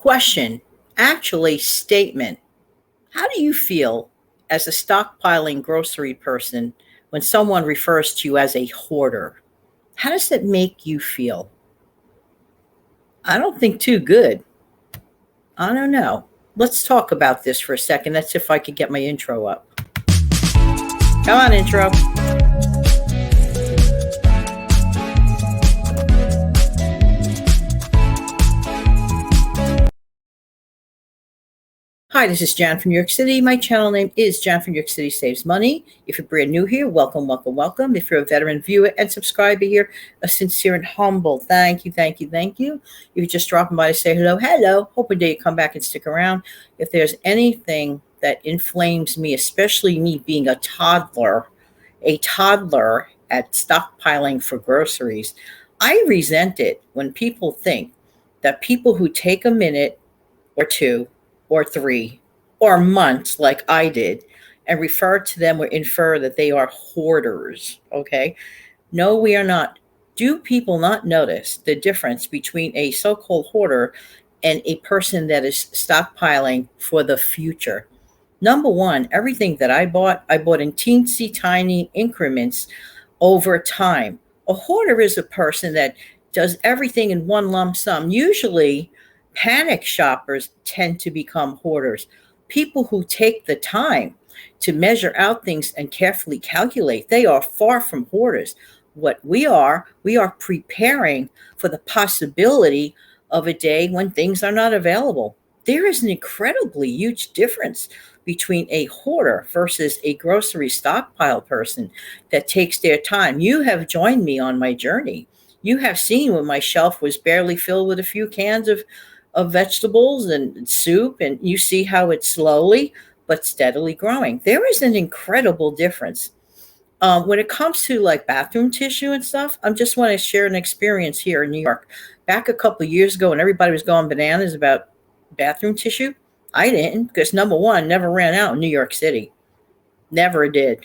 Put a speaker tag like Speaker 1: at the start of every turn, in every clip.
Speaker 1: Question, actually, statement. How do you feel as a stockpiling grocery person when someone refers to you as a hoarder? How does that make you feel? I don't think too good. I don't know. Let's talk about this for a second. That's if I could get my intro up. Come on, intro. Hi, this is Jan from New York City. My channel name is Jan from New York City Saves Money. If you're brand new here, welcome, welcome, welcome. If you're a veteran viewer and subscriber here, a sincere and humble thank you, thank you, thank you. If you're just dropping by to say hello, hello, hoping that you come back and stick around. If there's anything that inflames me, especially me being a toddler at stockpiling for groceries, I resent it when people think that people who take a minute or two or three or months like I did and refer to them or infer that they are hoarders. Okay. No, we are not. Do people not notice the difference between a so-called hoarder and a person that is stockpiling for the future? Number one, everything that I bought in teensy tiny increments over time. A hoarder is a person that does everything in one lump sum. Usually, panic shoppers tend to become hoarders. People who take the time to measure out things and carefully calculate, they are far from hoarders. What we are preparing for the possibility of a day when things are not available. There is an incredibly huge difference between a hoarder versus a grocery stockpile person that takes their time. You have joined me on my journey. You have seen when my shelf was barely filled with a few cans of vegetables and soup, and you see how it's slowly but steadily growing. There is an incredible difference. When it comes to like bathroom tissue and stuff, I just want to share an experience here in New York. Back a couple of years ago when everybody was going bananas about bathroom tissue, I didn't, because number one, never ran out in New York City. Never did.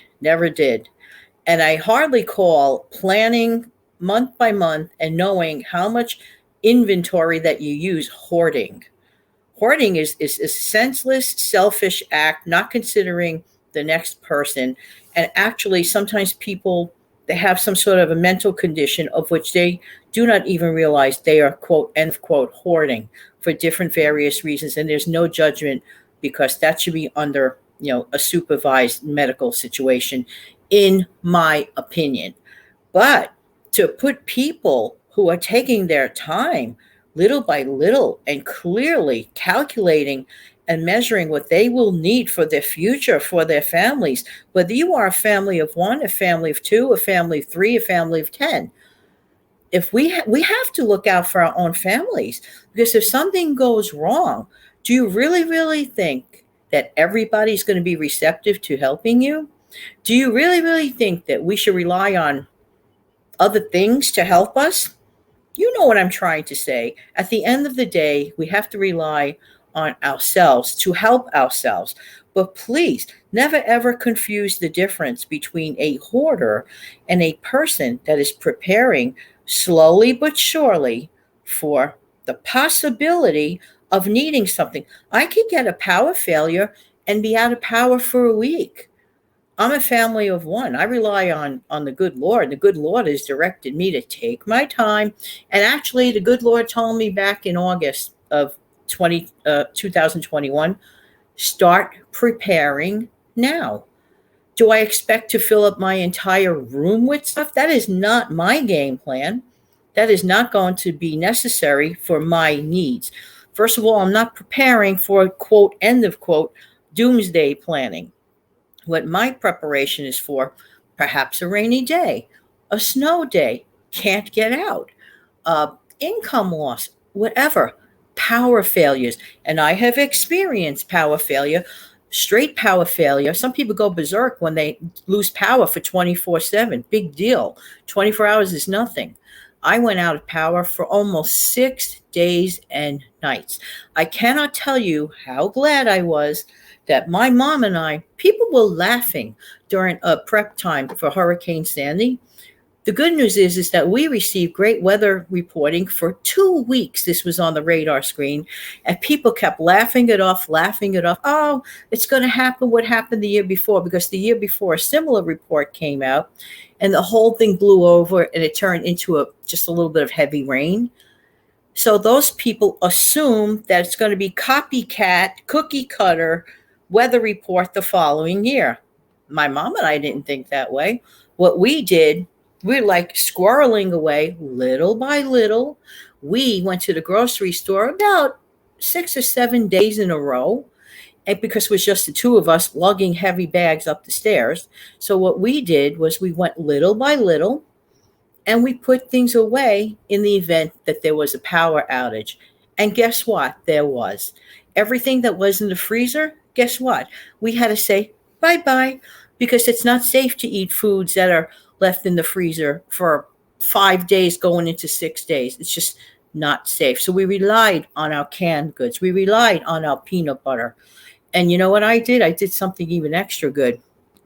Speaker 1: And I hardly call planning month by month and knowing how much inventory that you use hoarding. Hoarding is a senseless, selfish act, not considering the next person. And actually, sometimes people, they have some sort of a mental condition of which they do not even realize they are, quote, end quote, hoarding for different various reasons. And there's no judgment, because that should be under, a supervised medical situation, in my opinion. But to put people who are taking their time little by little and clearly calculating and measuring what they will need for their future, for their families, whether you are a family of one, a family of two, a family of three, a family of 10, if we have to look out for our own families, because if something goes wrong, do you really think that everybody's going to be receptive to helping you? Do you really think that we should rely on other things to help us? You know what I'm trying to say. At the end of the day, we have to rely on ourselves to help ourselves. But please, never ever confuse the difference between a hoarder and a person that is preparing slowly but surely for the possibility of needing something. I could get a power failure and be out of power for a week. I'm a family of one. I rely on the good Lord. The good Lord has directed me to take my time. And actually, the good Lord told me back in August of 2021, start preparing now. Do I expect to fill up my entire room with stuff? That is not my game plan. That is not going to be necessary for my needs. First of all, I'm not preparing for, quote, end of quote, doomsday planning. What my preparation is for, perhaps a rainy day, a snow day, can't get out, income loss, whatever, power failures. And I have experienced power failure, straight power failure. Some people go berserk when they lose power for 24/7. Big deal. 24 hours is nothing. I went out of power for almost 6 days and nights. I cannot tell you how glad I was that my mom and I, people were laughing during a prep time for Hurricane Sandy. The good news is that we received great weather reporting for 2 weeks. This was on the radar screen, and people kept laughing it off, laughing it off. Oh, it's going to happen what happened the year before, because the year before a similar report came out, and the whole thing blew over, and it turned into just a little bit of heavy rain. So those people assume that it's going to be copycat, cookie cutter weather report the following year. My mom and I didn't think that way. What we did, we're like squirreling away little by little. We went to the grocery store about 6 or 7 days in a row, and because it was just the two of us lugging heavy bags up the stairs. So what we did was we went little by little, and we put things away in the event that there was a power outage. And guess what? There was. Everything that was in the freezer, guess what? We had to say bye bye, because it's not safe to eat foods that are left in the freezer for 5 days going into 6 days. It's just not safe. So we relied on our canned goods, we relied on our peanut butter. And you know what I did? I did something even extra good.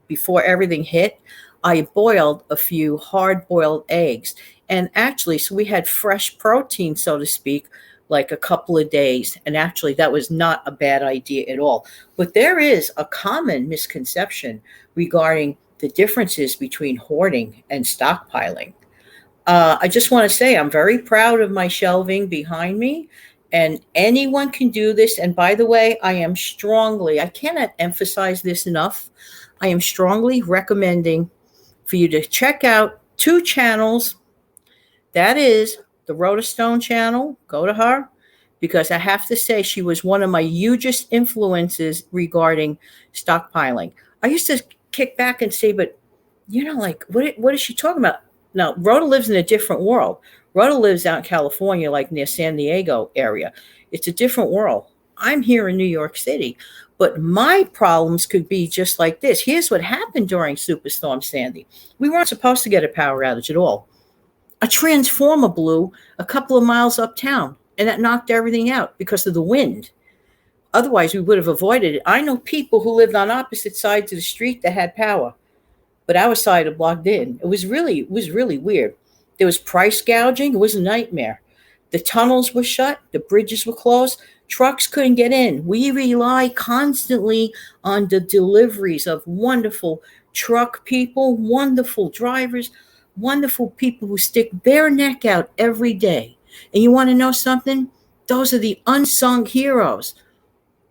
Speaker 1: Before everything hit, I boiled a few hard boiled eggs. And actually, so we had fresh protein, so to speak, like a couple of days. And actually, that was not a bad idea at all. But there is a common misconception regarding the differences between hoarding and stockpiling. I just want to say I'm very proud of my shelving behind me, and anyone can do this. And by the way, I cannot emphasize this enough. I am strongly recommending for you to check out two channels. That is the Rhoda Stone channel. Go to her, because I have to say she was one of my hugest influences regarding stockpiling. I used to kick back and say, but like, what is she talking about? Now, Rhoda lives in a different world. Rhoda lives out in California, like near San Diego area. It's a different world. I'm here in New York City, but my problems could be just like this. Here's what happened during Superstorm Sandy. We weren't supposed to get a power outage at all. A transformer blew a couple of miles uptown, and that knocked everything out because of the wind. Otherwise, we would have avoided it. I know people who lived on opposite sides of the street that had power, but our side had blocked in. It was really weird. There was price gouging. It was a nightmare. The tunnels were shut. The bridges were closed. Trucks couldn't get in. We rely constantly on the deliveries of wonderful truck people, wonderful drivers, wonderful people who stick their neck out every day. And you want to know something? Those are the unsung heroes.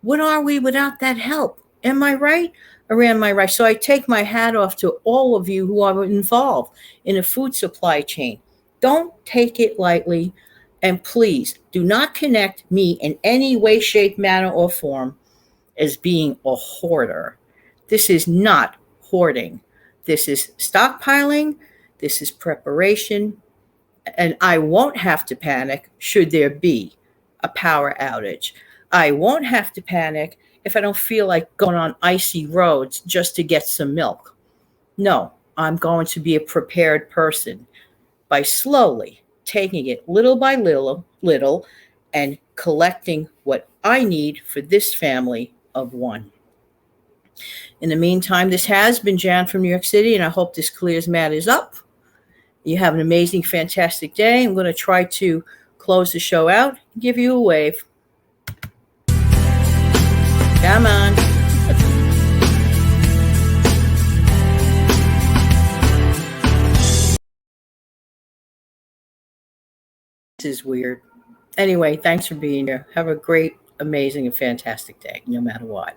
Speaker 1: What are we without that help? Am I right? Or am I right? So I take my hat off to all of you who are involved in a food supply chain. Don't take it lightly. And please do not connect me in any way, shape, manner, or form as being a hoarder. This is not hoarding. This is stockpiling. This is preparation. And I won't have to panic should there be a power outage. I won't have to panic if I don't feel like going on icy roads just to get some milk. No, I'm going to be a prepared person by slowly taking it little by little, and collecting what I need for this family of one. In the meantime, this has been Jan from New York City, and I hope this clears matters up. You have an amazing, fantastic day. I'm going to try to close the show out and give you a wave. Come on. This is weird. Anyway, thanks for being here. Have a great, amazing, and fantastic day, no matter what.